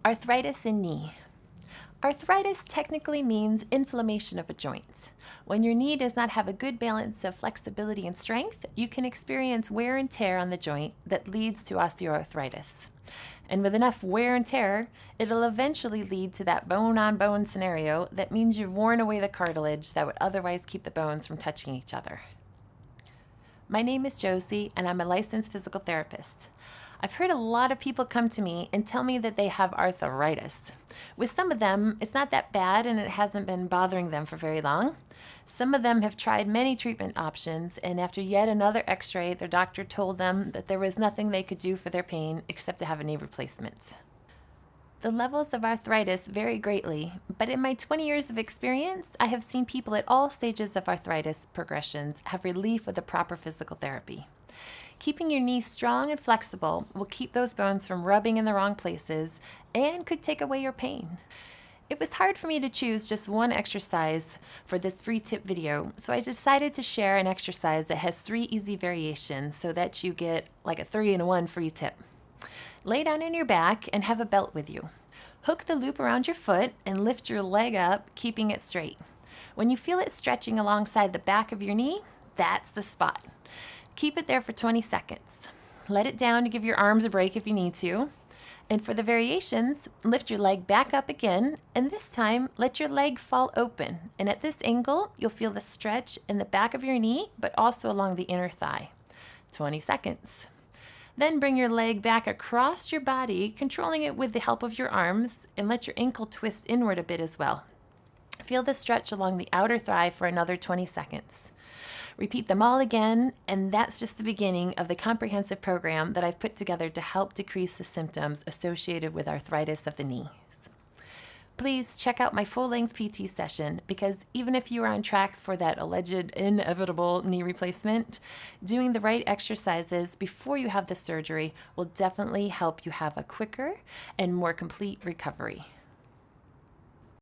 Arthritis in knee. Arthritis technically means inflammation of a joint. When your knee does not have a good balance of flexibility and strength, you can experience wear and tear on the joint that leads to osteoarthritis. And with enough wear and tear, it'll eventually lead to that bone-on-bone scenario that means you've worn away the cartilage that would otherwise keep the bones from touching each other. My name is Josie, and I'm a licensed physical therapist. I've heard a lot of people come to me and tell me that they have arthritis. With some of them, it's not that bad and it hasn't been bothering them for very long. Some of them have tried many treatment options, and after yet another x-ray, their doctor told them that there was nothing they could do for their pain except to have a knee replacement. The levels of arthritis vary greatly, but in my 20 years of experience, I have seen people at all stages of arthritis progressions have relief with the proper physical therapy. Keeping your knee strong and flexible will keep those bones from rubbing in the wrong places and could take away your pain. It was hard for me to choose just one exercise for this free tip video, so I decided to share an exercise that has 3 easy variations so that you get like a 3-in-1 free tip. Lay down on your back and have a belt with you. Hook the loop around your foot and lift your leg up, keeping it straight. When you feel it stretching alongside the back of your knee, that's the spot. Keep it there for 20 seconds. Let it down to give your arms a break if you need to. And for the variations, lift your leg back up again, and this time let your leg fall open. And at this angle, you'll feel the stretch in the back of your knee, but also along the inner thigh. 20 seconds. Then bring your leg back across your body, controlling it with the help of your arms, and let your ankle twist inward a bit as well. Feel the stretch along the outer thigh for another 20 seconds. Repeat them all again, and that's just the beginning of the comprehensive program that I've put together to help decrease the symptoms associated with arthritis of the knees. Please check out my full-length PT session, because even if you are on track for that alleged inevitable knee replacement, doing the right exercises before you have the surgery will definitely help you have a quicker and more complete recovery.